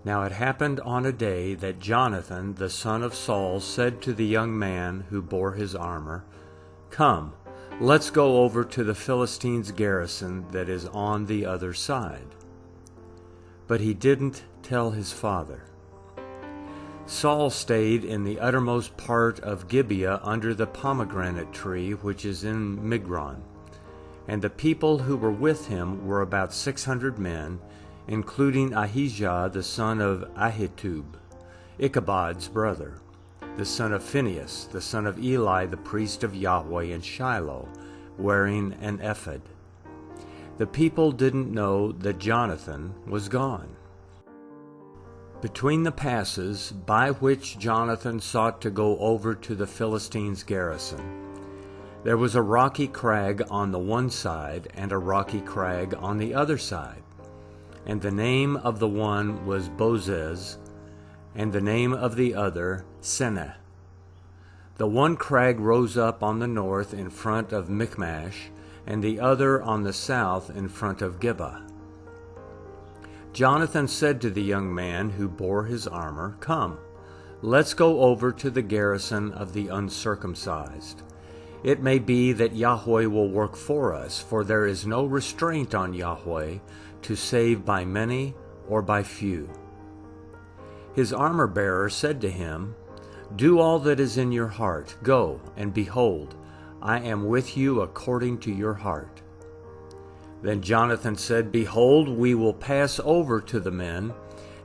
Now it happened on a day that Jonathan the son of Saul said to the young man who bore his armor, "Come, let's go over to the Philistines' garrison that is on the other side." But he didn't tell his father. Saul stayed in the uttermost part of Gibeah under the pomegranate tree which is in Migron. And the people who were with him were about 600 men, including Ahijah the son of Ahitub, Ichabod's brother, the son of Phinehas, the son of Eli, the priest of Yahweh in Shiloh, wearing an ephod. The people didn't know that Jonathan was gone. Between the passes by which Jonathan sought to go over to the Philistines' garrison, there was a rocky crag on the one side and a rocky crag on the other side, and the name of the one was Bozez, and the name of the other Seneh. The one crag rose up on the north in front of Michmash, and the other on the south in front of Geba. Jonathan said to the young man who bore his armor, "Come, let's go over to the garrison of the uncircumcised. It may be that Yahweh will work for us, for there is no restraint on Yahweh to save by many or by few." His armor-bearer said to him, "Do all that is in your heart. Go, and behold, I am with you according to your heart." Then Jonathan said, "Behold, we will pass over to the men,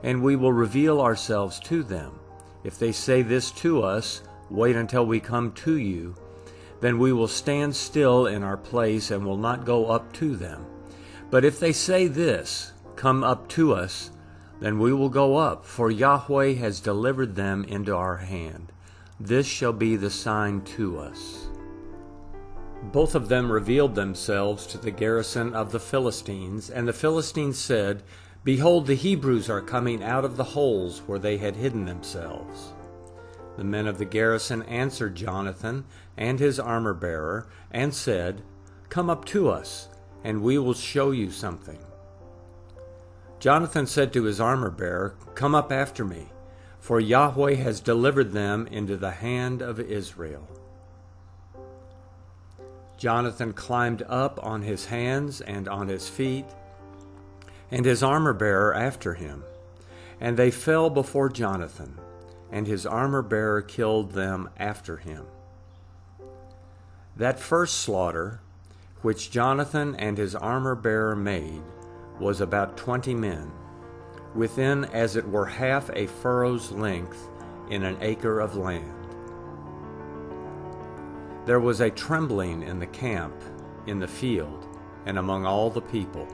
and we will reveal ourselves to them. If they say this to us, 'Wait until we come to you,' then we will stand still in our place and will not go up to them. But if they say this, 'Come up to us,' then we will go up, for Yahweh has delivered them into our hand. This shall be the sign to us." Both of them revealed themselves to the garrison of the Philistines, and the Philistines said, "Behold, the Hebrews are coming out of the holes where they had hidden themselves." The men of the garrison answered Jonathan and his armor-bearer, and said, "Come up to us, and we will show you something." Jonathan said to his armor-bearer, "Come up after me, for Yahweh has delivered them into the hand of Israel." Jonathan climbed up on his hands and on his feet, and his armor-bearer after him. And they fell before Jonathan, and his armor-bearer killed them after him. That first slaughter, which Jonathan and his armor-bearer made, was about 20 men, within as it were half a furrow's length in an acre of land. There was a trembling in the camp, in the field, and among all the people.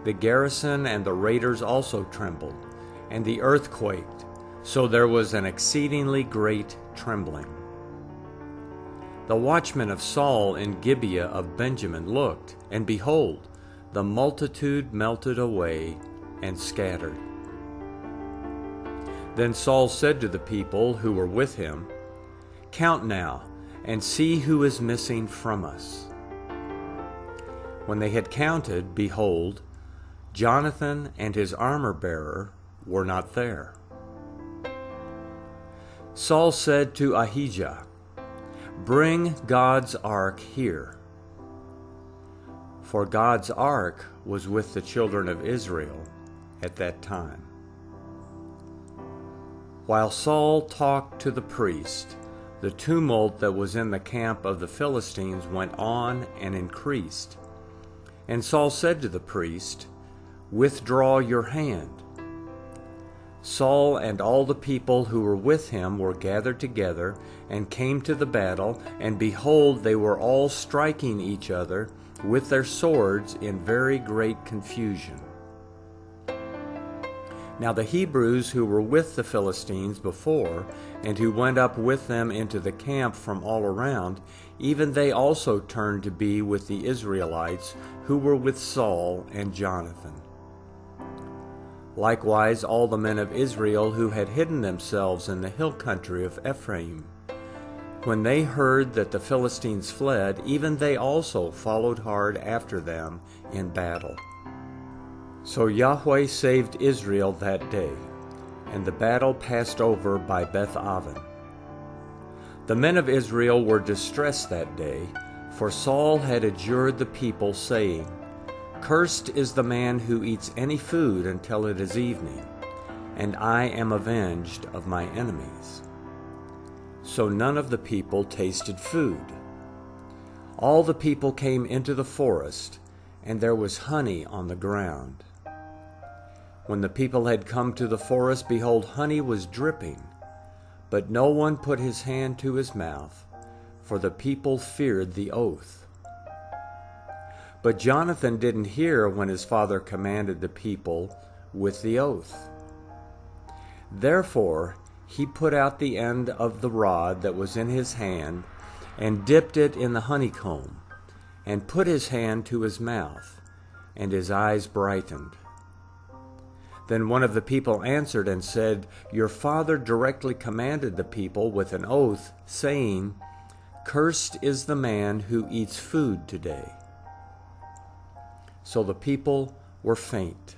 The garrison and the raiders also trembled, and the earth quaked, so there was an exceedingly great trembling. The watchmen of Saul in Gibeah of Benjamin looked, and behold, the multitude melted away and scattered. Then Saul said to the people who were with him, "Count now, and see who is missing from us." When they had counted, behold, Jonathan and his armor-bearer were not there. Saul said to Ahijah, "Bring God's ark here." For God's ark was with the children of Israel at that time. While Saul talked to the priest, the tumult that was in the camp of the Philistines went on and increased. And Saul said to the priest, "Withdraw your hand." Saul and all the people who were with him were gathered together and came to the battle, and behold, they were all striking each other with their swords in very great confusion. Now the Hebrews who were with the Philistines before, and who went up with them into the camp from all around, even they also turned to be with the Israelites who were with Saul and Jonathan. Likewise all the men of Israel who had hidden themselves in the hill country of Ephraim. When they heard that the Philistines fled, even they also followed hard after them in battle. So Yahweh saved Israel that day. and the battle passed over by Beth-aven. The men of Israel were distressed that day, for Saul had adjured the people, saying, "Cursed is the man who eats any food until it is evening, and I am avenged of my enemies." So none of the people tasted food. All the people came into the forest, and there was honey on the ground. When the people had come to the forest, behold, honey was dripping, but no one put his hand to his mouth, for the people feared the oath. But Jonathan didn't hear when his father commanded the people with the oath. Therefore he put out the end of the rod that was in his hand, and dipped it in the honeycomb, and put his hand to his mouth, and his eyes brightened. Then one of the people answered and said, "Your father directly commanded the people with an oath, saying, 'Cursed is the man who eats food today.'" So the people were faint.